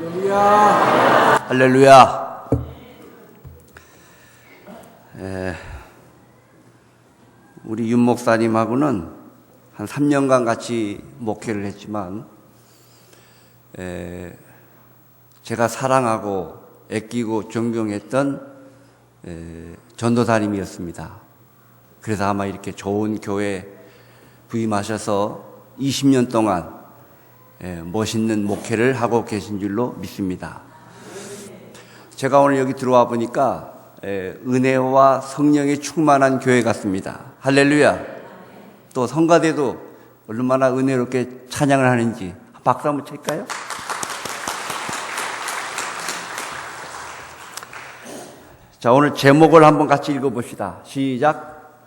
할렐루야. 할렐루야. 우리 윤 목사님하고는 한 3년간 같이 목회를 했지만 제가 사랑하고 아끼고 존경했던 전도사님이었습니다. 그래서 아마 이렇게 좋은 교회 부임하셔서 20년 동안 멋있는 목회를 하고 계신 줄로 믿습니다. 제가 오늘 여기 들어와 보니까 은혜와 성령의 충만한 교회 같습니다. 할렐루야. 또 성가대도 얼마나 은혜롭게 찬양을 하는지 박수 한번 칠까요? 자, 오늘 제목을 한번 같이 읽어봅시다. 시작.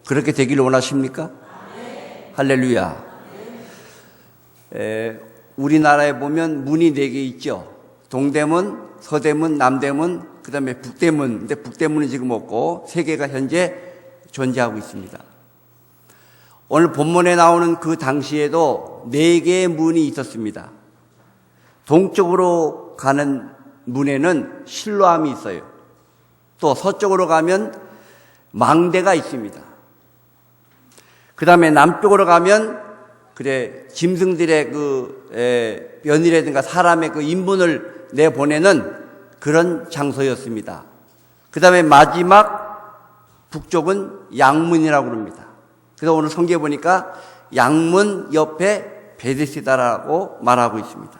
그렇게 되기를 원하십니까? 할렐루야. 우리나라에 보면 문이 4개 있죠. 동대문, 서대문, 남대문, 그 다음에 북대문. 근데 북대문은 지금 없고 3개가 현재 존재하고 있습니다. 오늘 본문에 나오는 그 당시에도 4개의 문이 있었습니다. 동쪽으로 가는 문에는 실로암이 있어요. 또 서쪽으로 가면 망대가 있습니다. 그 다음에 남쪽으로 가면 짐승들의 변이라든가 사람의 그 인분을 내보내는 그런 장소였습니다. 그 다음에 마지막 북쪽은 양문이라고 합니다. 그래서 오늘 성경에 보니까 양문 옆에 베데스다라고 말하고 있습니다.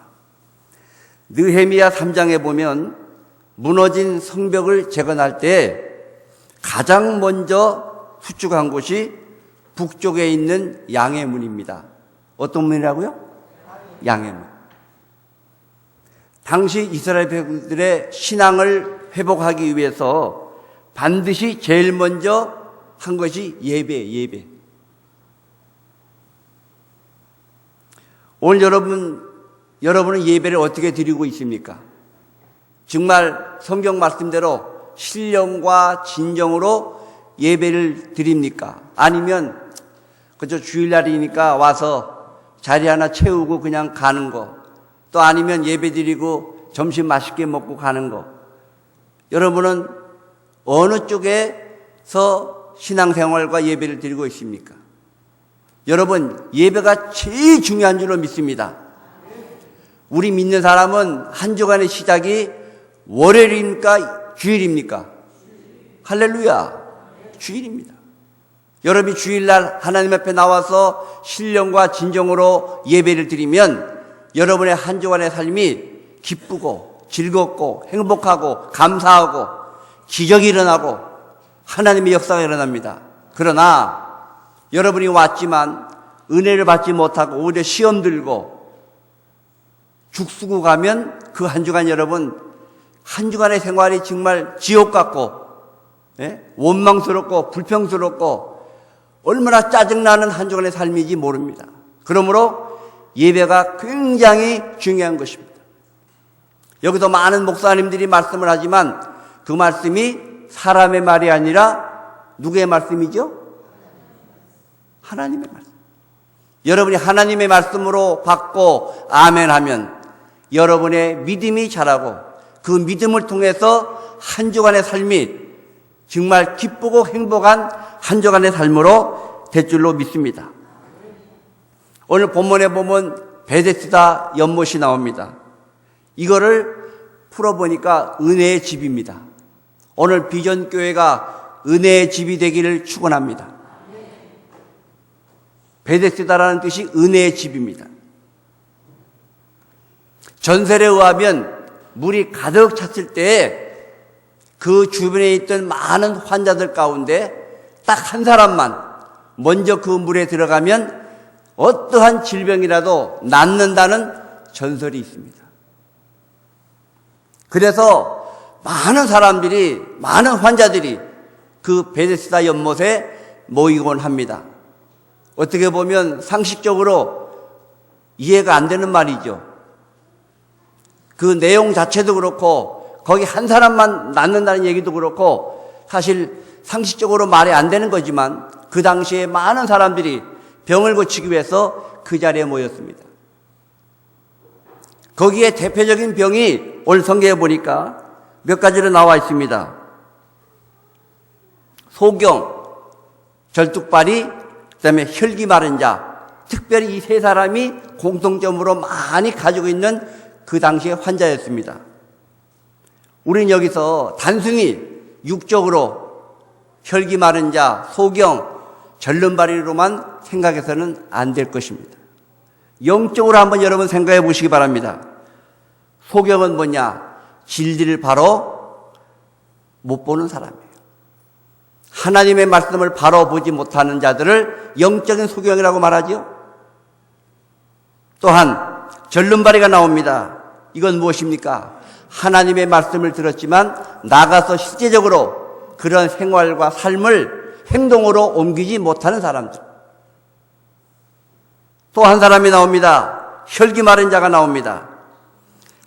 느헤미야 3장에 보면 무너진 성벽을 재건할 때 가장 먼저 수축한 곳이 북쪽에 있는 양의 문입니다. 어떤 문이라고요? 양의 문. 당시 이스라엘 백성들의 신앙을 회복하기 위해서 반드시 제일 먼저 한 것이 예배. 오늘 여러분은 예배를 어떻게 드리고 있습니까? 정말 성경 말씀대로 신령과 진정으로 예배를 드립니까? 아니면 그저 주일날이니까 와서 자리 하나 채우고 그냥 가는 거, 또 아니면 예배 드리고 점심 맛있게 먹고 가는 거. 여러분은 어느 쪽에서 신앙생활과 예배를 드리고 있습니까? 여러분, 예배가 제일 중요한 줄로 믿습니다. 우리 믿는 사람은 한 주간의 시작이 월요일입니까? 주일입니까? 할렐루야. 주일입니다. 여러분이 주일날 하나님 앞에 나와서 신령과 진정으로 예배를 드리면 여러분의 한 주간의 삶이 기쁘고 즐겁고 행복하고 감사하고 기적이 일어나고 하나님의 역사가 일어납니다. 그러나 여러분이 왔지만 은혜를 받지 못하고 오히려 시험 들고 죽쓰고 가면 그 한 주간 여러분 한 주간의 생활이 정말 지옥 같고 원망스럽고 불평스럽고 얼마나 짜증나는 한 주간의 삶인지 모릅니다. 그러므로 예배가 굉장히 중요한 것입니다. 여기서 많은 목사님들이 말씀을 하지만 그 말씀이 사람의 말이 아니라 누구의 말씀이죠? 하나님의 말씀. 여러분이 하나님의 말씀으로 받고 아멘하면 여러분의 믿음이 자라고 그 믿음을 통해서 한 주간의 삶이 정말 기쁘고 행복한 한 주간의 삶으로 될 줄로 믿습니다. 오늘 본문에 보면 베데스다 연못이 나옵니다. 이거를 풀어보니까 은혜의 집입니다. 오늘 비전교회가 은혜의 집이 되기를 축원합니다. 베데스다라는 뜻이 은혜의 집입니다. 전설에 의하면 물이 가득 찼을 때에 그 주변에 있던 많은 환자들 가운데 딱 한 사람만 먼저 그 물에 들어가면 어떠한 질병이라도 낫는다는 전설이 있습니다. 그래서 많은 사람들이, 많은 환자들이 그 베데스다 연못에 모이곤 합니다. 어떻게 보면 상식적으로 이해가 안 되는 말이죠. 그 내용 자체도 그렇고 거기 한 사람만 낫는다는 얘기도 그렇고 사실 상식적으로 말이 안 되는 거지만 그 당시에 많은 사람들이 병을 고치기 위해서 그 자리에 모였습니다. 거기에 대표적인 병이 오늘 성경에 보니까 몇 가지로 나와 있습니다. 소경, 절뚝발이, 그다음에 혈기 마른 자, 특별히 이 세 사람이 공통점으로 많이 가지고 있는 그 당시의 환자였습니다. 우리는 여기서 단순히 육적으로 혈기 마른 자, 소경, 절름발이로만 생각해서는 안 될 것입니다. 영적으로 한번 여러분 생각해 보시기 바랍니다. 소경은 뭐냐? 진리를 바로 못 보는 사람이에요. 하나님의 말씀을 바로 보지 못하는 자들을 영적인 소경이라고 말하죠. 또한 절름발이가 나옵니다. 이건 무엇입니까? 하나님의 말씀을 들었지만 나가서 실제적으로 그런 생활과 삶을 행동으로 옮기지 못하는 사람들. 또 한 사람이 나옵니다. 혈기 마른 자가 나옵니다.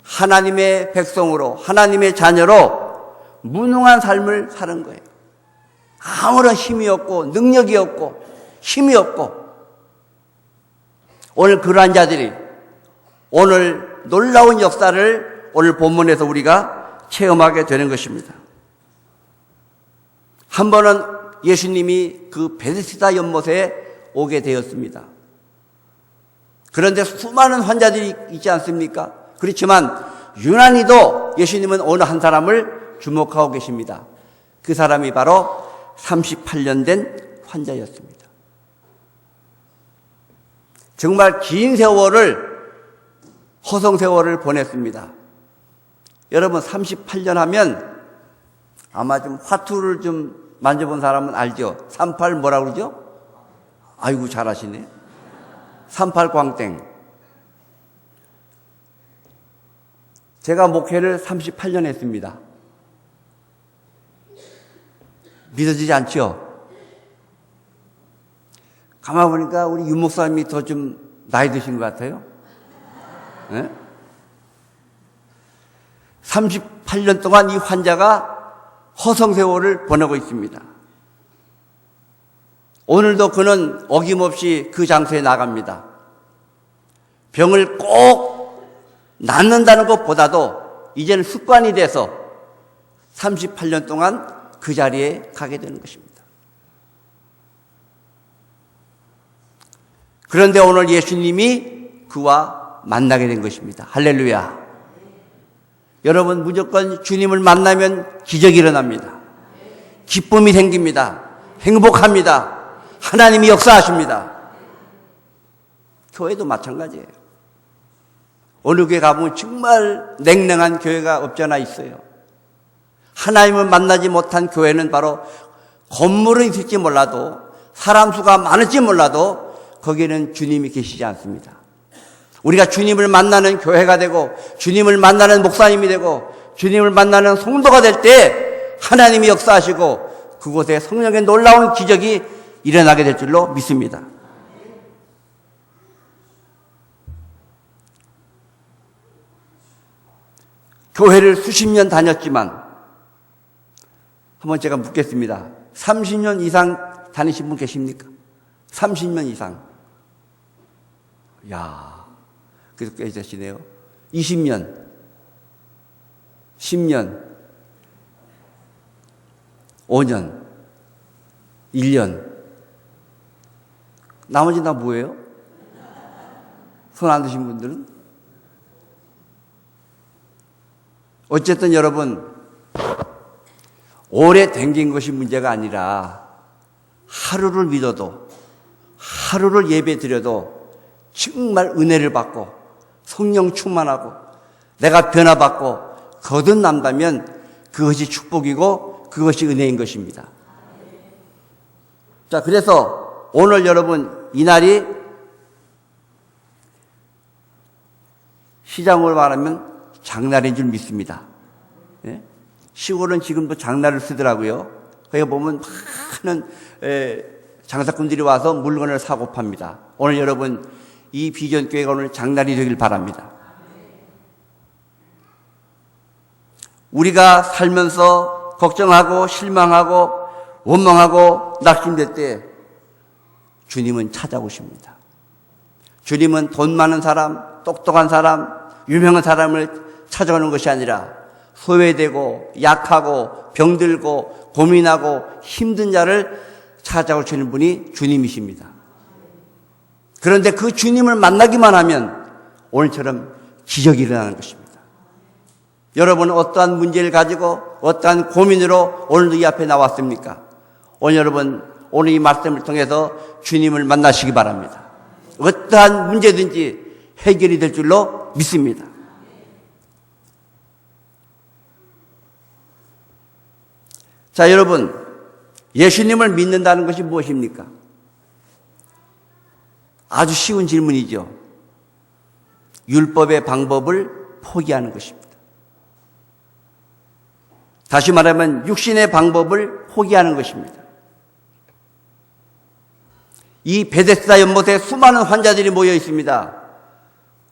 하나님의 백성으로, 하나님의 자녀로 무능한 삶을 사는 거예요. 아무런 힘이 없고 능력이 없고 힘이 없고. 오늘 그러한 자들이 오늘 놀라운 역사를 오늘 본문에서 우리가 체험하게 되는 것입니다. 한 번은 예수님이 그 베데스다 연못에 오게 되었습니다. 그런데 수많은 환자들이 있지 않습니까? 그렇지만 유난히도 예수님은 어느 한 사람을 주목하고 계십니다. 그 사람이 바로 38년 된 환자였습니다. 정말 긴 세월을, 허송 세월을 보냈습니다. 여러분 38년 하면 아마 좀 화투를 좀 만져본 사람은 알죠? 38 뭐라고 그러죠? 아이고 잘하시네. 38 광땡. 제가 목회를 38년 했습니다. 믿어지지 않죠? 가만 보니까 우리 윤 목사님이 더 좀 나이 드신 것 같아요. 네? 38년 동안 이 환자가 허송세월을 보내고 있습니다. 오늘도 그는 어김없이 그 장소에 나갑니다. 병을 꼭 낫는다는 것보다도 이제는 습관이 돼서 38년 동안 그 자리에 가게 되는 것입니다. 그런데 오늘 예수님이 그와 만나게 된 것입니다. 할렐루야. 여러분 무조건 주님을 만나면 기적이 일어납니다. 기쁨이 생깁니다. 행복합니다. 하나님이 역사하십니다. 교회도 마찬가지예요. 어느 교회 가보면 정말 냉랭한 교회가 없잖아 있어요. 하나님을 만나지 못한 교회는 바로 건물은 있을지 몰라도 사람 수가 많을지 몰라도 거기에는 주님이 계시지 않습니다. 우리가 주님을 만나는 교회가 되고 주님을 만나는 목사님이 되고 주님을 만나는 성도가 될 때 하나님이 역사하시고 그곳에 성령의 놀라운 기적이 일어나게 될 줄로 믿습니다. 교회를 수십 년 다녔지만 한번 제가 묻겠습니다. 30년 이상 다니신 분 계십니까? 30년 이상. 야, 그래도 꽤 되시네요. 20년, 10년, 5년, 1년. 나머지 다 뭐예요? 손 안 드신 분들은? 어쨌든 여러분, 오래 댕긴 것이 문제가 아니라 하루를 믿어도, 하루를 예배 드려도 정말 은혜를 받고 성령 충만하고 내가 변화받고 거듭난다면 그것이 축복이고 그것이 은혜인 것입니다. 자, 그래서 오늘 여러분 이날이 시장으로 말하면 장날인 줄 믿습니다. 예? 시골은 지금도 장날을 쓰더라고요. 거기 보면 많은 장사꾼들이 와서 물건을 사고 팝니다. 오늘 여러분 이 비전교회가 오늘 장날이 되길 바랍니다. 우리가 살면서 걱정하고 실망하고 원망하고 낙심될 때 주님은 찾아오십니다. 주님은 돈 많은 사람, 똑똑한 사람, 유명한 사람을 찾아오는 것이 아니라 소외되고 약하고 병들고 고민하고 힘든 자를 찾아오시는 분이 주님이십니다. 그런데 그 주님을 만나기만 하면 오늘처럼 기적이 일어나는 것입니다. 여러분은 어떠한 문제를 가지고 어떠한 고민으로 오늘도 이 앞에 나왔습니까? 오늘 여러분 오늘 이 말씀을 통해서 주님을 만나시기 바랍니다. 어떠한 문제든지 해결이 될 줄로 믿습니다. 자, 여러분, 예수님을 믿는다는 것이 무엇입니까? 아주 쉬운 질문이죠. 율법의 방법을 포기하는 것입니다. 다시 말하면 육신의 방법을 포기하는 것입니다. 이 베데스다 연못에 수많은 환자들이 모여 있습니다.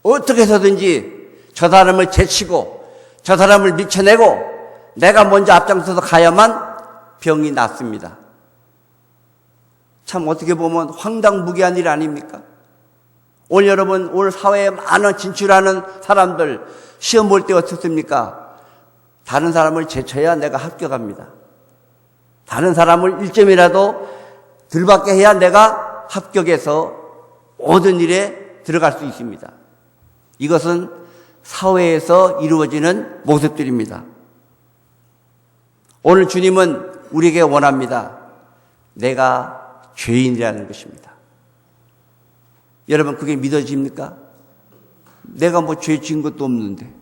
어떻게 해서든지 저 사람을 제치고 저 사람을 밀쳐내고 내가 먼저 앞장서서 가야만 병이 낫습니다. 참 어떻게 보면 황당무계한 일 아닙니까? 오늘 여러분, 오늘 사회에 많은 진출하는 사람들 시험 볼 때 어떻습니까? 다른 사람을 제쳐야 내가 합격합니다. 다른 사람을 1점이라도 덜 받게 해야 내가 합격해서 모든 일에 들어갈 수 있습니다. 이것은 사회에서 이루어지는 모습들입니다. 오늘 주님은 우리에게 원합니다. 내가 죄인이라는 것입니다. 여러분, 그게 믿어집니까? 내가 뭐 죄 지은 것도 없는데,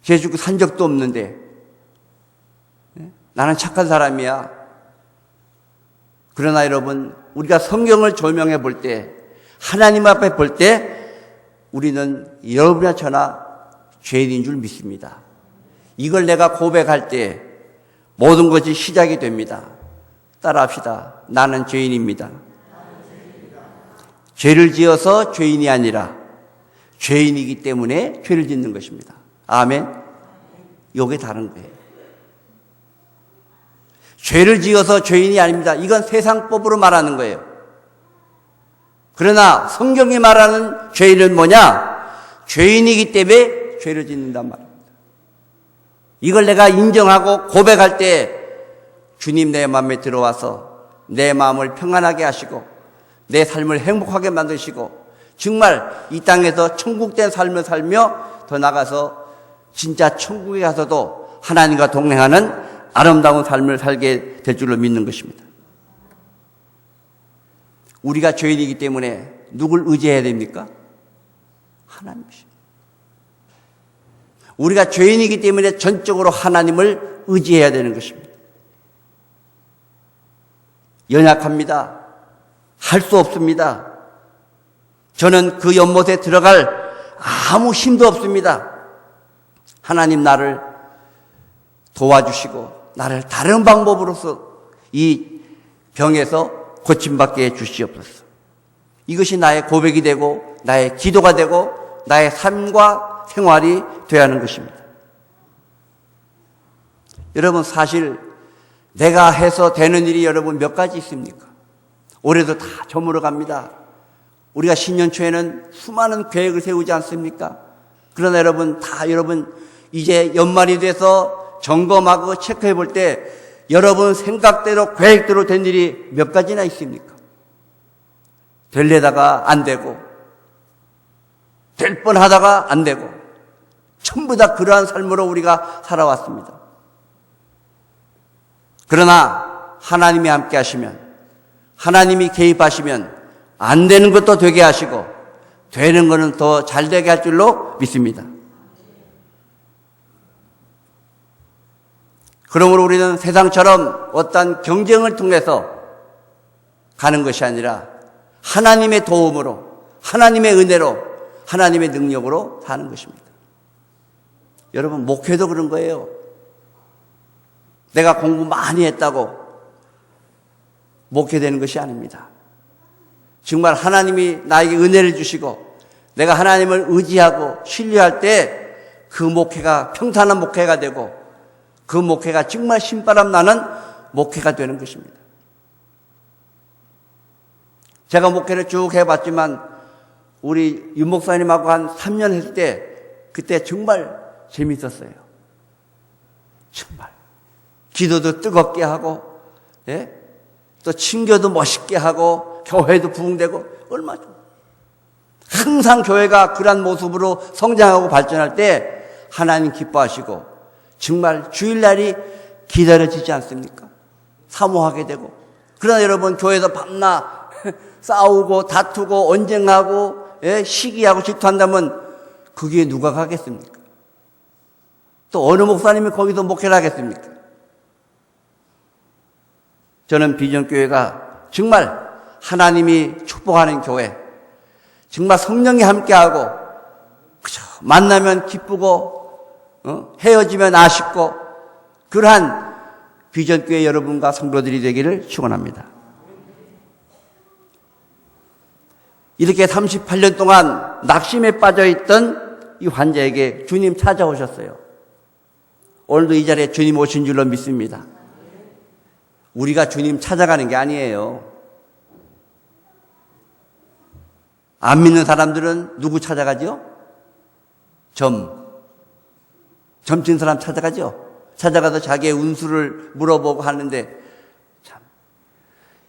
죄 짓고 산 적도 없는데, 나는 착한 사람이야. 그러나 여러분, 우리가 성경을 조명해 볼 때, 하나님 앞에 볼 때, 우리는 여러분이나 저나 죄인인 줄 믿습니다. 이걸 내가 고백할 때 모든 것이 시작이 됩니다. 따라합시다. 나는 죄인입니다. 죄를 지어서 죄인이 아니라 죄인이기 때문에 죄를 짓는 것입니다. 아멘. 이게 다른 거예요. 죄를 지어서 죄인이 아닙니다. 이건 세상법으로 말하는 거예요. 그러나 성경이 말하는 죄인은 뭐냐? 죄인이기 때문에 죄를 짓는단 말입니다. 이걸 내가 인정하고 고백할 때 주님 내 마음에 들어와서 내 마음을 평안하게 하시고 내 삶을 행복하게 만드시고 정말 이 땅에서 천국된 삶을 살며 더 나가서 진짜 천국에 가서도 하나님과 동행하는 아름다운 삶을 살게 될 줄로 믿는 것입니다. 우리가 죄인이기 때문에 누굴 의지해야 됩니까? 하나님이십니다. 우리가 죄인이기 때문에 전적으로 하나님을 의지해야 되는 것입니다. 연약합니다. 할 수 없습니다. 저는 그 연못에 들어갈 아무 힘도 없습니다. 하나님 나를 도와주시고 나를 다른 방법으로서 이 병에서 고침받게 해주시옵소서. 이것이 나의 고백이 되고 나의 기도가 되고 나의 삶과 생활이 되어야 하는 것입니다. 여러분, 사실 내가 해서 되는 일이 여러분 몇 가지 있습니까? 올해도 다 저물어 갑니다. 우리가 신년 초에는 수많은 계획을 세우지 않습니까? 그러나 여러분 이제 연말이 돼서 점검하고 체크해 볼 때 여러분 생각대로 계획대로 된 일이 몇 가지나 있습니까? 되려다가 안 되고 될 뻔하다가 안 되고 전부 다 그러한 삶으로 우리가 살아왔습니다. 그러나 하나님이 함께 하시면, 하나님이 개입하시면 안 되는 것도 되게 하시고 되는 것은 더 잘 되게 할 줄로 믿습니다. 그러므로 우리는 세상처럼 어떤 경쟁을 통해서 가는 것이 아니라 하나님의 도움으로, 하나님의 은혜로, 하나님의 능력으로 사는 것입니다. 여러분, 목회도 그런 거예요. 내가 공부 많이 했다고 목회되는 것이 아닙니다. 정말 하나님이 나에게 은혜를 주시고 내가 하나님을 의지하고 신뢰할 때 그 목회가 평탄한 목회가 되고 그 목회가 정말 신바람 나는 목회가 되는 것입니다. 제가 목회를 쭉 해봤지만 우리 윤 목사님하고 한 3년 했을 때 그때 정말 재밌었어요. 정말 기도도 뜨겁게 하고, 예? 또 친교도 멋있게 하고, 교회도 부흥되고, 얼마 좋아. 항상 교회가 그런 모습으로 성장하고 발전할 때 하나님 기뻐하시고 정말 주일날이 기다려지지 않습니까? 사모하게 되고. 그러나 여러분, 교회에서 밤낮 싸우고 다투고 언쟁하고, 예? 시기하고 질투한다면 거기에 누가 가겠습니까? 또 어느 목사님이 거기서 목회를 하겠습니까? 저는 비전교회가 정말 하나님이 축복하는 교회, 정말 성령이 함께하고, 그죠? 만나면 기쁘고, 헤어지면 아쉽고, 그러한 비전교회 여러분과 성도들이 되기를 축원합니다. 이렇게 38년 동안 낙심에 빠져있던 이 환자에게 주님 찾아오셨어요. 오늘도 이 자리에 주님 오신 줄로 믿습니다. 우리가 주님 찾아가는 게 아니에요. 안 믿는 사람들은 누구 찾아가죠? 점친 사람 찾아가죠? 찾아가서 자기의 운수를 물어보고 하는데, 참,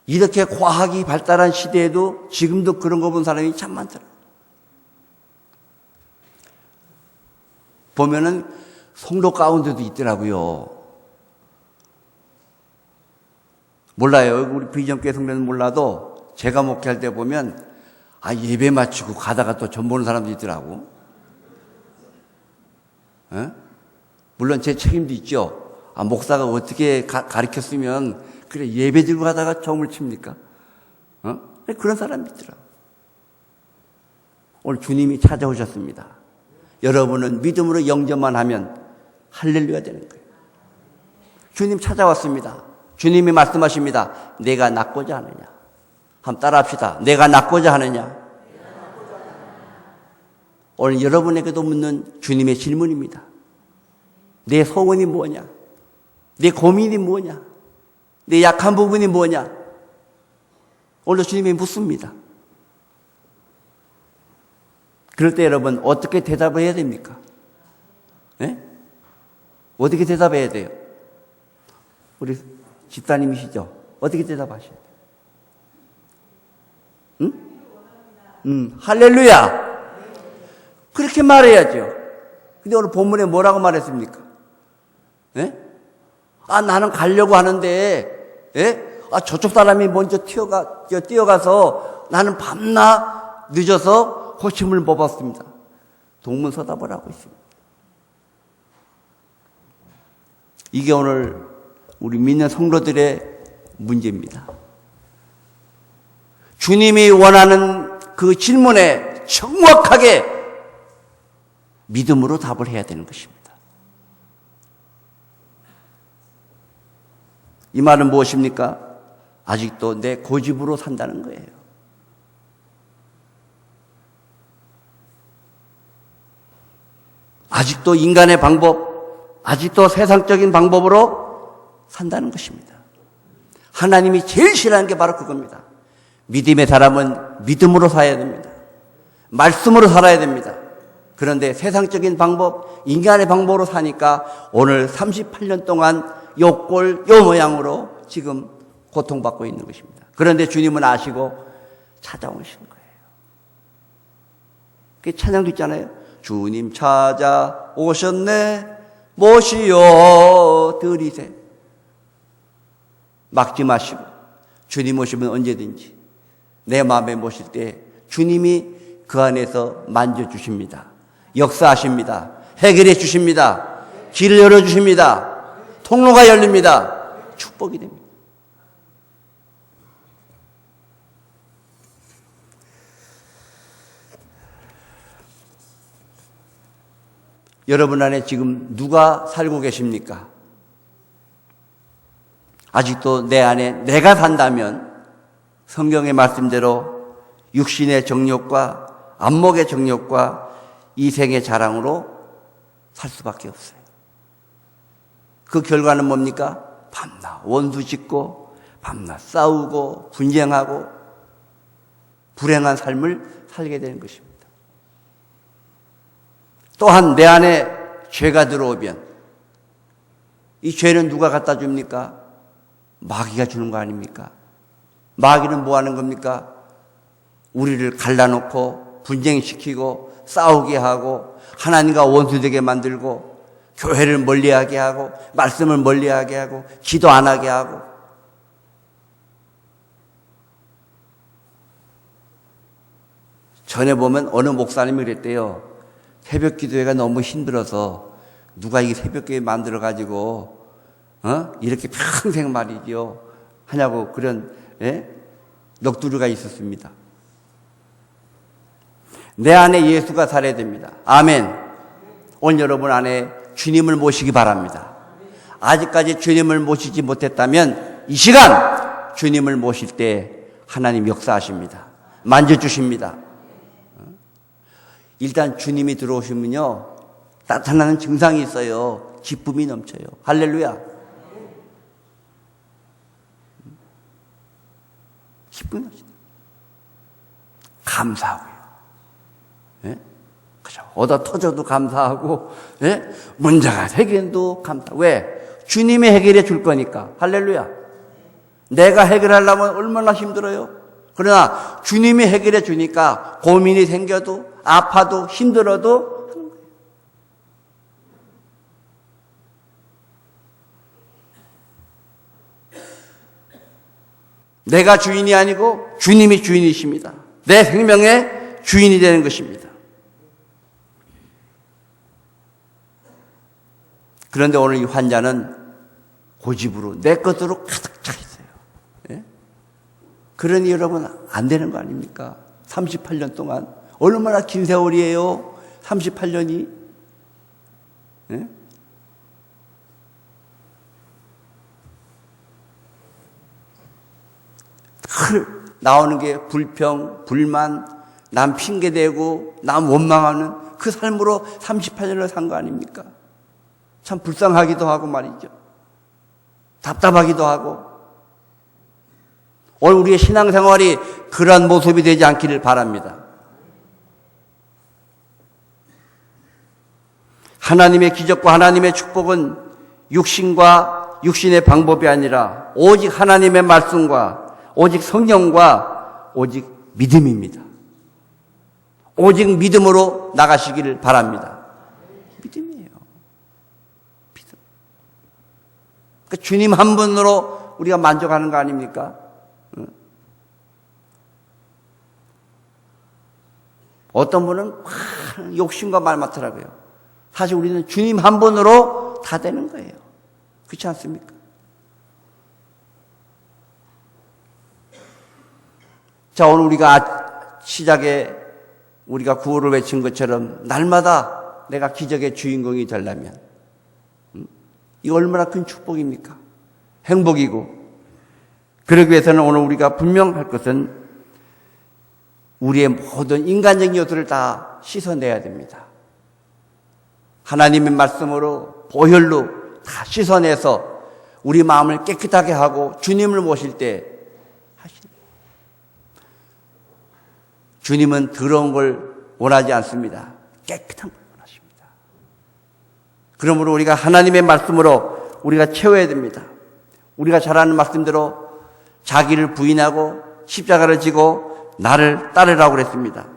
이렇게 과학이 발달한 시대에도 지금도 그런 거 본 사람이 참 많더라고요. 보면은 성도 가운데도 있더라고요. 몰라요. 우리 비전교회 성도는 몰라도 제가 목회할 때 보면 예배 마치고 가다가 또 전 보는 사람도 있더라고. 에? 물론 제 책임도 있죠. 목사가 어떻게 가르쳤으면 그래 예배 들고 가다가 점을 칩니까? 그런 사람이 있더라고. 오늘 주님이 찾아오셨습니다. 여러분은 믿음으로 영접만 하면 할렐루야 되는 거예요. 주님 찾아왔습니다. 주님이 말씀하십니다. 내가 낫고자 하느냐. 한번 따라합시다. 내가 낫고자 하느냐. 오늘 여러분에게도 묻는 주님의 질문입니다. 내 소원이 뭐냐? 내 고민이 뭐냐? 내 약한 부분이 뭐냐? 오늘도 주님이 묻습니다. 그럴 때 여러분 어떻게 대답을 해야 됩니까? 네? 어떻게 대답해야 돼요? 우리 집사님이시죠? 어떻게 대답하셔야 돼요? 응? 할렐루야! 그렇게 말해야죠. 근데 오늘 본문에 뭐라고 말했습니까? 예? 나는 가려고 하는데, 예? 저쪽 사람이 먼저 뛰어가서 나는 밤낮 늦어서 호심을 뽑았습니다. 동문서답을 하고 있습니다. 이게 오늘 우리 믿는 성도들의 문제입니다. 주님이 원하는 그 질문에 정확하게 믿음으로 답을 해야 되는 것입니다. 이 말은 무엇입니까? 아직도 내 고집으로 산다는 거예요. 아직도 인간의 방법, 아직도 세상적인 방법으로 산다는 것입니다. 하나님이 제일 싫어하는 게 바로 그겁니다. 믿음의 사람은 믿음으로 살아야 됩니다. 말씀으로 살아야 됩니다. 그런데 세상적인 방법, 인간의 방법으로 사니까 오늘 38년 동안 요 꼴, 요 모양으로 지금 고통받고 있는 것입니다. 그런데 주님은 아시고 찾아오신 거예요. 그 찬양도 있잖아요. 주님 찾아오셨네, 모시어 드리세. 막지 마시고 주님 오시면 언제든지 내 마음에 모실 때 주님이 그 안에서 만져주십니다. 역사하십니다. 해결해 주십니다. 길을 열어주십니다. 통로가 열립니다. 축복이 됩니다. 여러분 안에 지금 누가 살고 계십니까? 아직도 내 안에 내가 산다면 성경의 말씀대로 육신의 정욕과 안목의 정욕과 이생의 자랑으로 살 수밖에 없어요. 그 결과는 뭡니까? 밤낮 원수 짓고 밤낮 싸우고 분쟁하고 불행한 삶을 살게 되는 것입니다. 또한 내 안에 죄가 들어오면 이 죄는 누가 갖다 줍니까? 마귀가 주는 거 아닙니까? 마귀는 뭐 하는 겁니까? 우리를 갈라놓고 분쟁시키고 싸우게 하고 하나님과 원수되게 만들고 교회를 멀리하게 하고 말씀을 멀리하게 하고 기도 안 하게 하고. 전에 보면 어느 목사님이 그랬대요. 새벽 기도회가 너무 힘들어서 누가 이 새벽 기도회 만들어가지고 이렇게 평생 말이죠 하냐고 그런 넋두리가 있었습니다. 내 안에 예수가 살아야 됩니다. 아멘. 오늘 여러분 안에 주님을 모시기 바랍니다. 아직까지 주님을 모시지 못했다면 이 시간 주님을 모실 때 하나님 역사하십니다. 만져주십니다. 일단 주님이 들어오시면요 나타나는 증상이 있어요. 기쁨이 넘쳐요. 할렐루야. 기쁨이 넘쳐요. 감사하고요. 예? 그죠? 얻어 터져도 감사하고, 예? 문제가 해결도 감사. 왜? 주님이 해결해 줄 거니까. 할렐루야. 내가 해결하려면 얼마나 힘들어요? 그러나 주님이 해결해 주니까 고민이 생겨도 아파도 힘들어도 하는 거예요. 내가 주인이 아니고 주님이 주인이십니다. 내 생명의 주인이 되는 것입니다. 그런데 오늘 이 환자는 고집으로 내 것으로 가득 차 있어요. 예? 그러니 여러분 안 되는 거 아닙니까? 38년 동안 얼마나 긴 세월이에요? 38년이. 예? 나오는 게 불평, 불만, 남 핑계대고 남 원망하는 그 삶으로 38년을 산 거 아닙니까? 참 불쌍하기도 하고 말이죠. 답답하기도 하고. 오늘 우리의 신앙생활이 그러한 모습이 되지 않기를 바랍니다. 하나님의 기적과 하나님의 축복은 육신과 육신의 방법이 아니라 오직 하나님의 말씀과 오직 성령과 오직 믿음입니다. 오직 믿음으로 나가시기를 바랍니다. 믿음이에요. 믿음. 그러니까 주님 한 분으로 우리가 만족하는 거 아닙니까? 어떤 분은 욕심과 말 많더라고요. 사실 우리는 주님 한 분으로 다 되는 거예요. 그렇지 않습니까? 자, 오늘 우리가 시작에 우리가 구호를 외친 것처럼 날마다 내가 기적의 주인공이 되려면 이거 얼마나 큰 축복입니까? 행복이고. 그러기 위해서는 오늘 우리가 분명할 것은 우리의 모든 인간적인 요소를 다 씻어내야 됩니다. 하나님의 말씀으로 보혈로 다 씻어내서 우리 마음을 깨끗하게 하고 주님을 모실 때 주님은 더러운 걸 원하지 않습니다. 깨끗한 걸 원하십니다. 그러므로 우리가 하나님의 말씀으로 우리가 채워야 됩니다. 우리가 잘 아는 말씀대로 자기를 부인하고 십자가를 지고 나를 따르라고 그랬습니다.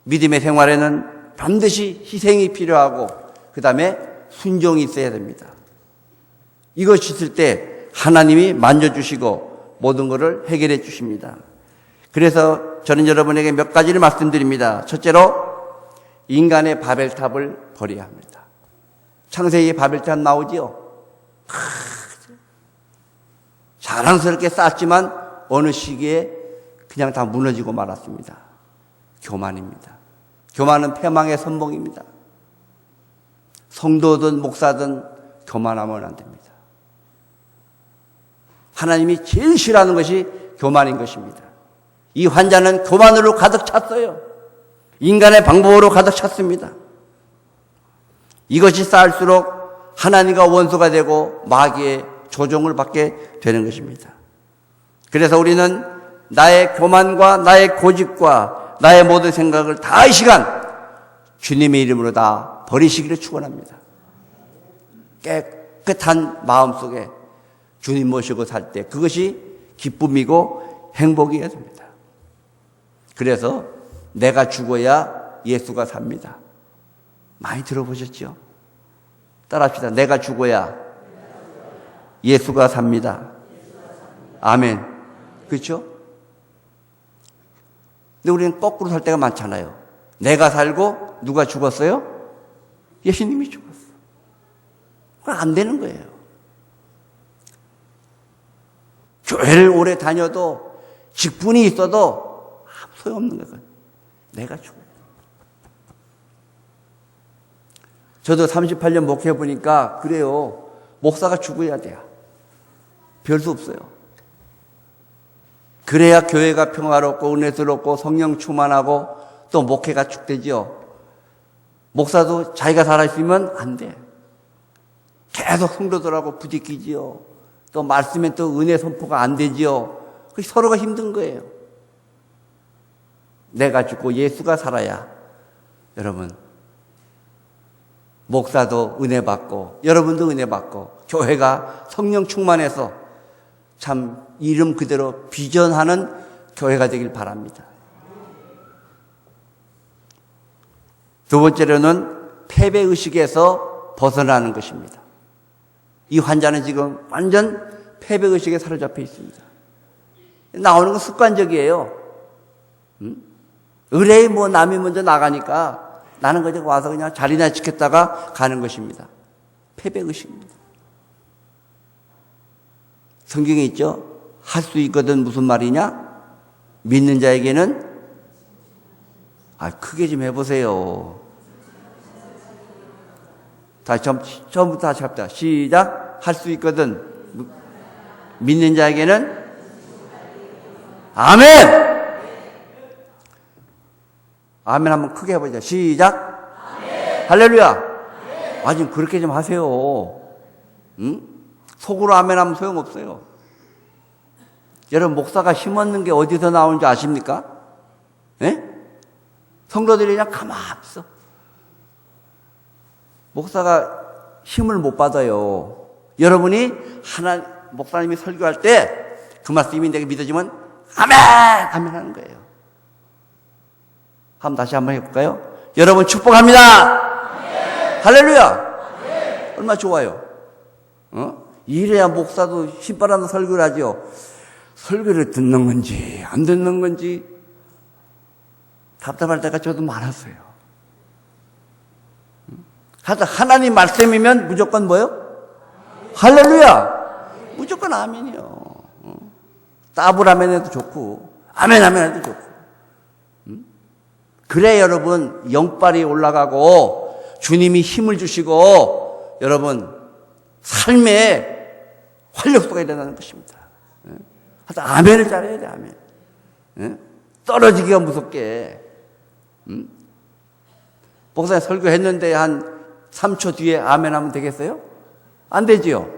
믿음의 생활에는 반드시 희생이 필요하고 그 다음에 순종이 있어야 됩니다. 이것이 있을 때 하나님이 만져주시고 모든 것을 해결해 주십니다. 그래서 저는 여러분에게 몇 가지를 말씀드립니다. 첫째로 인간의 바벨탑을 버려야 합니다. 창세기에 바벨탑 나오지요. 자랑스럽게 쌓았지만 어느 시기에 그냥 다 무너지고 말았습니다. 교만입니다. 교만은 패망의 선봉입니다. 성도든 목사든 교만하면 안 됩니다. 하나님이 제일 싫어하는 것이 교만인 것입니다. 이 환자는 교만으로 가득 찼어요. 인간의 방법으로 가득 찼습니다. 이것이 쌓일수록 하나님과 원수가 되고 마귀의 조종을 받게 되는 것입니다. 그래서 우리는 나의 교만과 나의 고집과 나의 모든 생각을 다 이 시간 주님의 이름으로 다 버리시기를 축원합니다. 깨끗한 마음속에 주님 모시고 살 때 그것이 기쁨이고 행복이어야 됩니다. 그래서 내가 죽어야 예수가 삽니다. 많이 들어보셨죠? 따라합시다. 내가 죽어야 예수가 삽니다. 아멘. 그렇죠? 근데 우리는 거꾸로 살 때가 많잖아요. 내가 살고 누가 죽었어요? 예수님이 죽었어. 그건 안 되는 거예요. 교회를 오래 다녀도 직분이 있어도 아무 소용없는 거예요. 내가 죽어요. 저도 38년 목회해 보니까 그래요. 목사가 죽어야 돼요. 별 수 없어요. 그래야 교회가 평화롭고 은혜스럽고 성령 충만하고 또 목회가 축되지요. 목사도 자기가 살아있으면 안 돼. 계속 성도들하고 부딪히지요. 또 말씀에 또 은혜 선포가 안 되지요. 서로가 힘든 거예요. 내가 죽고 예수가 살아야 여러분 목사도 은혜 받고 여러분도 은혜 받고 교회가 성령 충만해서 참 이름 그대로 비전하는 교회가 되길 바랍니다. 두 번째로는 패배의식에서 벗어나는 것입니다. 이 환자는 지금 완전 패배의식에 사로잡혀 있습니다. 나오는 건 습관적이에요. 의뢰에 뭐 남이 먼저 나가니까 나는 그냥 와서 그냥 자리나 지켰다가 가는 것입니다. 패배의식입니다. 성경에 있죠? 할 수 있거든 무슨 말이냐? 믿는 자에게는 크게 좀 해보세요. 다시 처음부터 다시 합시다. 시작. 할 수 있거든 믿는 자에게는 아멘. 아멘 한번 크게 해보자. 시작. 아멘. 할렐루야. 좀 그렇게 좀 하세요. 응? 속으로 아멘 하면 소용없어요. 여러분 목사가 힘없는 게 어디서 나오는지 아십니까? 예? 성도들이 그냥 가만히 있어. 목사가 힘을 못 받아요. 여러분이 목사님이 설교할 때 그 말씀이 내게 믿어지면 아멘! 아멘 하는 거예요. 다시 한번 해볼까요? 여러분 축복합니다! 아멘. 할렐루야! 아멘. 얼마나 좋아요. 이래야 목사도 힘바람도 설교를 하죠. 설교를 듣는 건지 안 듣는 건지 답답할 때가 저도 많았어요. 하나님 말씀이면 무조건 뭐요? 할렐루야! 무조건 아멘이요. 따블 아멘 해도 좋고 아멘 아멘 해도 좋고. 그래 여러분 영빨이 올라가고 주님이 힘을 주시고 여러분 삶에 활력소가 일어나는 것입니다. 아멘을 잘해야 돼. 아멘. 떨어지기가 무섭게. 목사님 설교했는데 한 3초 뒤에 아멘 하면 되겠어요? 안 되지요.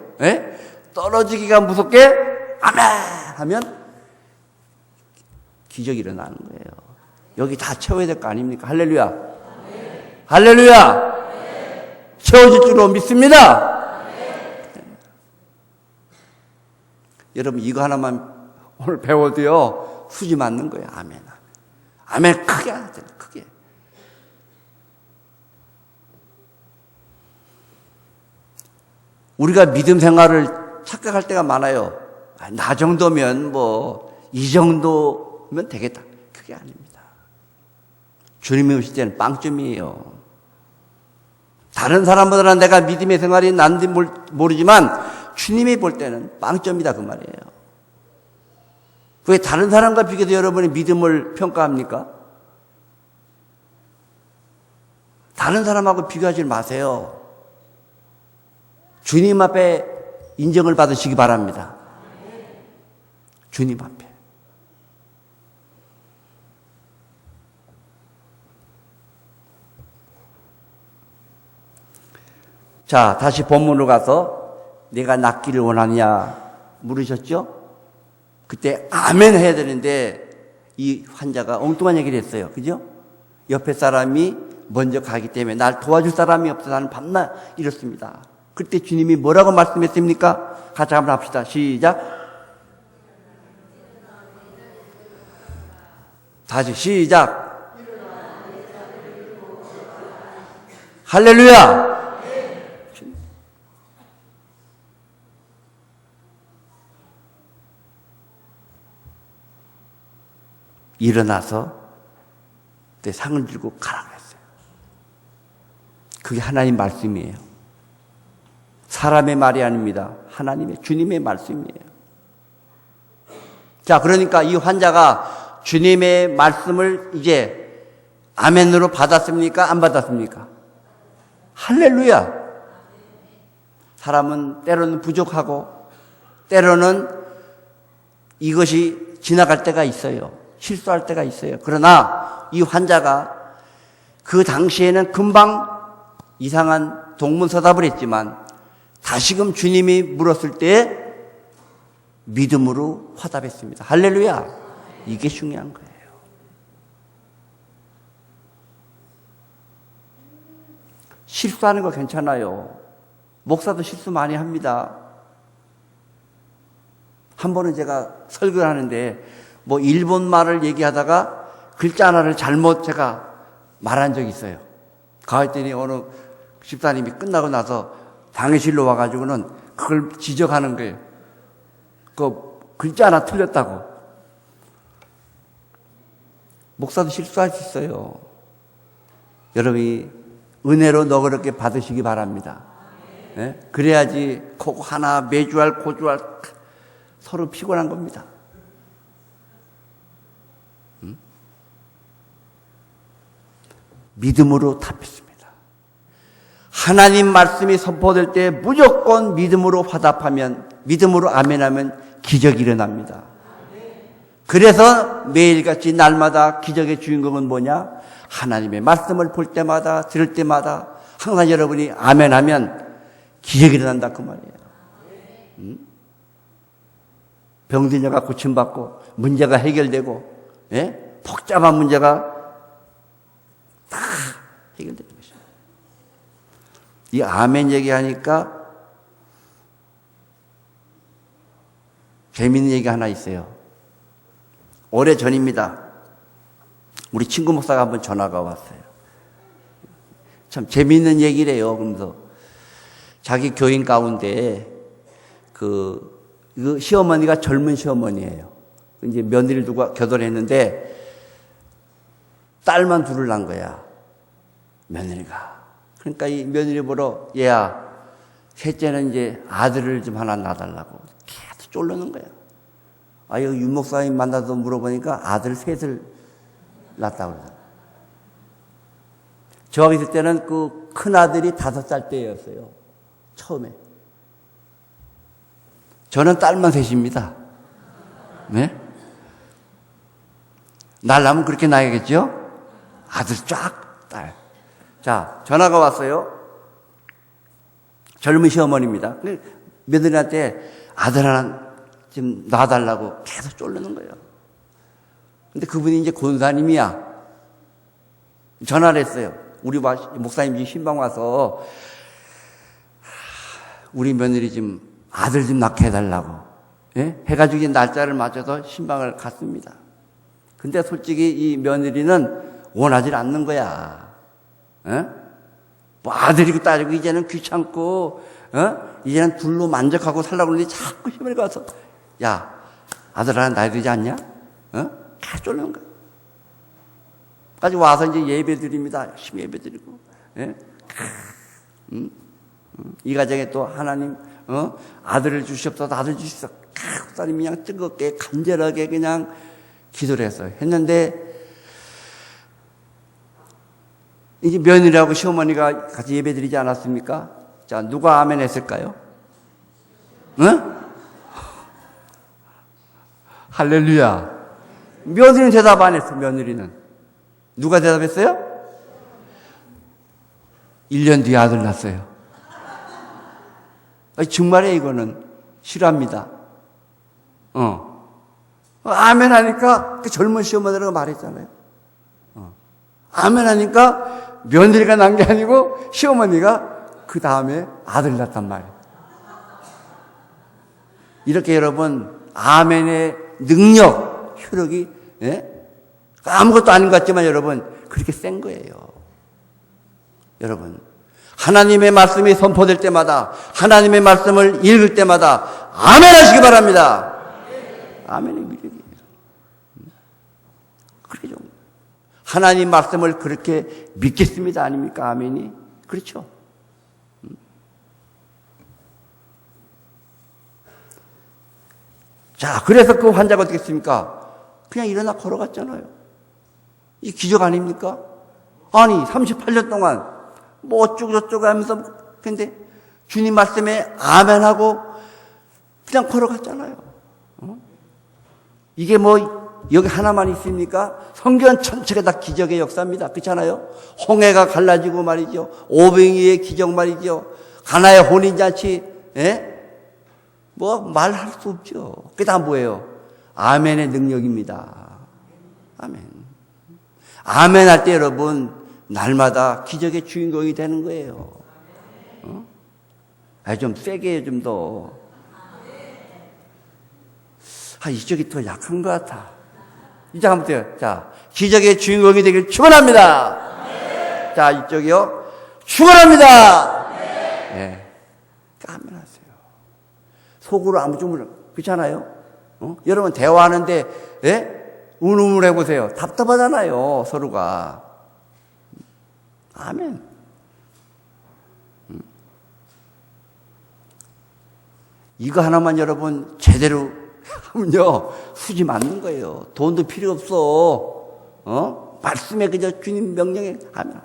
떨어지기가 무섭게 아멘 하면 기적이 일어나는 거예요. 여기 다 채워야 될 거 아닙니까? 할렐루야. 아멘. 할렐루야. 아멘. 채워질 줄로 믿습니다. 아멘. 여러분 이거 하나만 오늘 배워도요 수지 맞는 거예요. 아멘. 아멘 크게 하야 돼요. 크게. 우리가 믿음 생활을 착각할 때가 많아요. 나 정도면 이 정도면 되겠다. 그게 아닙니다. 주님이 오실 때는 빵점이에요. 다른 사람보다는 내가 믿음의 생활이 난지 모르지만 주님이 볼 때는 빵점이다 그 말이에요. 왜 다른 사람과 비교해서 여러분의 믿음을 평가합니까? 다른 사람하고 비교하지 마세요. 주님 앞에 인정을 받으시기 바랍니다. 주님 앞에. 자, 다시 본문으로 가서 내가 낫기를 원하느냐 물으셨죠? 그때 아멘 해야 되는데 이 환자가 엉뚱한 얘기를 했어요. 그죠? 옆에 사람이 먼저 가기 때문에 날 도와줄 사람이 없어 나는 밤낮 이렇습니다. 그때 주님이 뭐라고 말씀했습니까? 같이 한번 합시다. 시작. 다시 시작. 할렐루야. 일어나서 내 상을 들고 가라 그랬어요. 그게 하나님 말씀이에요. 사람의 말이 아닙니다. 하나님의 주님의 말씀이에요. 자, 그러니까 이 환자가 주님의 말씀을 이제 아멘으로 받았습니까? 안 받았습니까? 할렐루야. 사람은 때로는 부족하고 때로는 이것이 지나갈 때가 있어요. 실수할 때가 있어요. 그러나 이 환자가 그 당시에는 금방 이상한 동문서답을 했지만 다시금 주님이 물었을 때 믿음으로 화답했습니다. 할렐루야. 이게 중요한 거예요. 실수하는 거 괜찮아요. 목사도 실수 많이 합니다. 한 번은 제가 설교를 하는데 뭐 일본 말을 얘기하다가 글자 하나를 잘못 제가 말한 적이 있어요. 가했더니 어느 집사님이 끝나고 나서 당회실로 와가지고는 그걸 지적하는 거예요. 그 글자 하나 틀렸다고. 목사도 실수할 수 있어요. 여러분이 은혜로 너그럽게 받으시기 바랍니다. 네? 그래야지 그거 하나 매주할 고주할 서로 피곤한 겁니다. 믿음으로 답했습니다. 하나님 말씀이 선포될 때 무조건 믿음으로 화답하면, 믿음으로 아멘하면 기적이 일어납니다. 그래서 매일같이 날마다 기적의 주인공은 뭐냐? 하나님의 말씀을 볼 때마다 들을 때마다 항상 여러분이 아멘하면 기적이 일어난다 그 말이에요. 병든자가 고침받고 문제가 해결되고, 예? 복잡한 문제가 다 해결되는 것이죠. 이 아멘 얘기하니까 재미있는 얘기 하나 있어요. 오래전입니다. 우리 친구 목사가 한번 전화가 왔어요. 참 재미있는 얘기래요. 그러면서 자기 교인 가운데 그 시어머니가 젊은 시어머니예요. 이제 며느리를 두고 결혼했는데 딸만 둘을 낳은 거야. 며느리가. 그러니까 이 며느리 보러 얘야 셋째는 이제 아들을 좀 하나 낳아달라고 계속 쫄르는 거야. 아, 여기 윤 목사님 만나서 물어보니까 아들 셋을 낳았다고 그러더라고요. 저 있을 때는 그 큰아들이 5살 때였어요. 처음에. 저는 딸만 셋입니다. 네? 낳으려면 그렇게 낳아야겠죠? 아들 쫙, 딸. 자, 전화가 왔어요. 젊은 시어머니입니다. 며느리한테 아들 하나 좀 놔달라고 계속 쫄르는 거예요. 근데 그분이 이제 권사님이야. 전화를 했어요. 우리 목사님이 신방 와서 우리 며느리 좀 아들 좀 낳게 해달라고. 예? 해가지고 이제 날짜를 맞춰서 신방을 갔습니다. 근데 솔직히 이 며느리는 원하지 않는 거야. 예? 뭐 아들이고 딸이고 이제는 귀찮고, 이제는 둘로 만족하고 살라고 그러는데 자꾸 힘을 가서, 야, 아들 하나 낳아야 되지 않냐? 다 쫄는 거야. 까지 와서 이제 예배 드립니다. 열심히 예배 드리고, 예? 이 가정에 또 하나님, 아들을 주시옵소서, 아들 주시옵소서. 목사님이 그냥 뜨겁게, 간절하게 그냥 기도를 했어요. 했는데, 이제 며느리하고 시어머니가 같이 예배 드리지 않았습니까? 자, 누가 아멘 했을까요? 응? 할렐루야. 며느리는 대답 안 했어, 며느리는. 누가 대답했어요? 1년 뒤에 아들 낳았어요. 정말이에요, 이거는. 실화입니다. 아멘 하니까 그 젊은 시어머니가 말했잖아요. 아멘 하니까 며느리가 난 게 아니고 시어머니가 그 다음에 아들 낳았단 말이에요. 이렇게 여러분 아멘의 능력, 효력이 아무것도 아닌 것 같지만 여러분 그렇게 센 거예요. 여러분 하나님의 말씀이 선포될 때마다 하나님의 말씀을 읽을 때마다 아멘 하시기 바랍니다. 아멘의 위력이에요. 그렇게 좀 하나님 말씀을 그렇게 믿겠습니다. 아닙니까? 아멘이. 그렇죠. 자, 그래서 그 환자가 어떻게 했습니까? 그냥 일어나 걸어갔잖아요. 이 기적 아닙니까? 아니, 38년 동안 뭐 어쩌고저쩌고 하면서 근데 주님 말씀에 아멘하고 그냥 걸어갔잖아요. 이게 뭐 여기 하나만 있습니까? 성경 전체가 다 기적의 역사입니다. 그렇잖아요? 홍해가 갈라지고 말이죠. 오병이의 기적 말이죠. 가나의 혼인잔치, 뭐 말할 수 없죠. 그게 다 뭐예요? 아멘의 능력입니다. 아멘. 아멘 할 때 여러분 날마다 기적의 주인공이 되는 거예요. 좀 세게 해요, 좀 더. 이쪽이 더 약한 것 같아. 이제 한번 돼요. 자, 기적의 주인공이 되길 축원합니다. 네. 자, 이쪽이요. 축원합니다. 네. 아멘하세요. 속으로 아무 좀 그렇잖아요. 여러분 대화하는데 우물우물 해보세요. 답답하잖아요, 서로가. 아멘. 이거 하나만 여러분 제대로 하면요 수지 맞는 거예요. 돈도 필요 없어. 말씀에 그저 주님 명령에 아멘.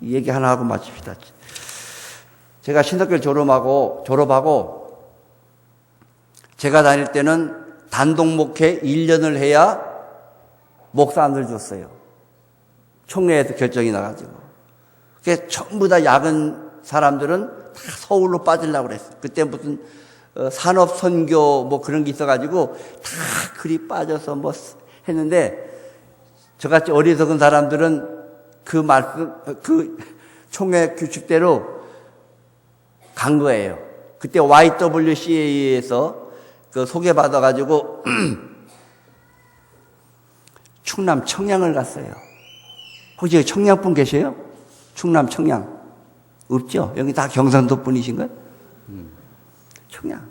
얘기 하나 하고 마칩시다. 제가 신학교를 졸업하고 제가 다닐 때는 단독 목회 1년을 해야 목사 안을 줬어요. 총회에서 결정이 나가지고. 그게 전부 다 야근 사람들은 다 서울로 빠지려고 그랬어요. 그때 무슨 산업선교 뭐 그런 게 있어가지고 다 그리 빠져서 뭐 했는데 저같이 어리석은 사람들은 그 말씀, 그 총회 규칙대로 간 거예요. 그때 YWCA에서 그 소개받아가지고 충남 청양을 갔어요. 혹시 여기 청양분 계세요? 충남 청양. 없죠? 여기 다 경상도 분이신가요? 청양.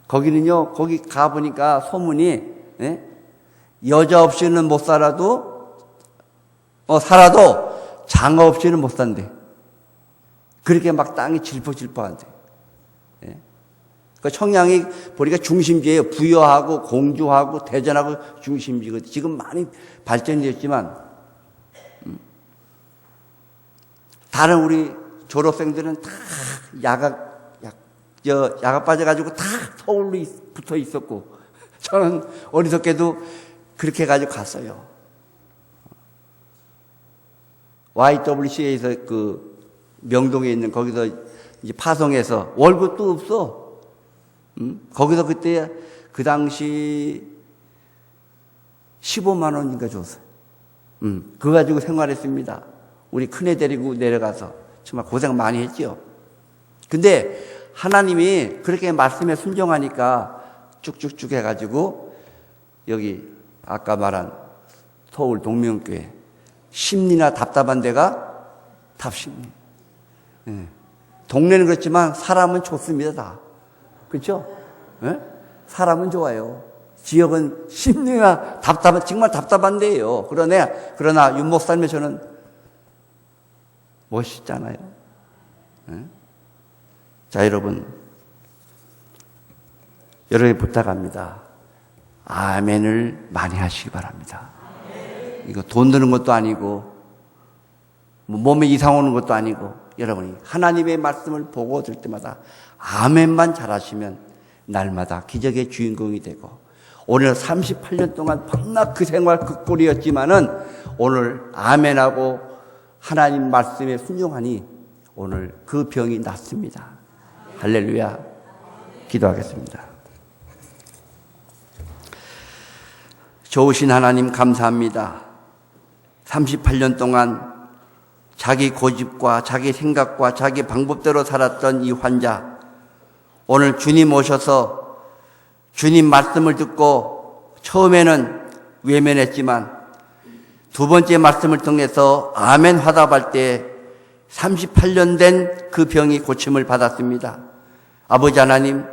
거기는요, 거기 가보니까 소문이, 여자 없이는 못 살아도, 살아도 장어 없이는 못 산대. 그렇게 막 땅이 질퍽질퍽한데. 그 청양이 보니까 중심지예요. 부여하고 공주하고 대전하고 중심지거든요. 지금 많이 발전이 됐지만, 다른 우리 졸업생들은 다 야가 빠져가지고 다 서울로 붙어 있었고, 저는 어리석게도 그렇게 해가지고 갔어요. YWCA에서 그 명동에 있는 거기서 이제 파송해서 월급도 없어. 거기서 그때 그 당시 15만 원인가 줬어요. 그거 가지고 생활했습니다. 우리 큰애 데리고 내려가서 정말 고생 많이 했죠. 근데 하나님이 그렇게 말씀에 순종하니까 쭉쭉쭉 해가지고 여기 아까 말한 서울 동명교회 심리나 답답한 데가 답심리. 동네는 그렇지만 사람은 좋습니다, 다. 그렇죠? 사람은 좋아요. 지역은 심리나 답답한, 정말 답답한 데예요. 그러나 윤 목사님의 저는 멋있잖아요. 자, 여러분 부탁합니다. 아멘을 많이 하시기 바랍니다. 이거 돈 드는 것도 아니고 몸에 이상 오는 것도 아니고 여러분이 하나님의 말씀을 보고 들 때마다 아멘만 잘하시면 날마다 기적의 주인공이 되고, 오늘 38년 동안 밤낮 그 생활 그 꼴이었지만은 오늘 아멘하고 하나님 말씀에 순종하니 오늘 그 병이 낫습니다. 할렐루야. 기도하겠습니다. 좋으신 하나님 감사합니다. 38년 동안 자기 고집과 자기 생각과 자기 방법대로 살았던 이 환자, 오늘 주님 오셔서 주님 말씀을 듣고 처음에는 외면했지만 두 번째 말씀을 통해서 아멘 화답할 때 38년 된 그 병이 고침을 받았습니다. 아버지 하나님,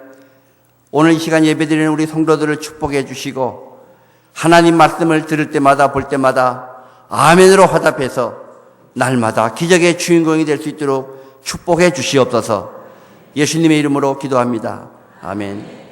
오늘 이 시간 예배드리는 우리 성도들을 축복해 주시고 하나님 말씀을 들을 때마다 볼 때마다 아멘으로 화답해서 날마다 기적의 주인공이 될 수 있도록 축복해 주시옵소서. 예수님의 이름으로 기도합니다. 아멘.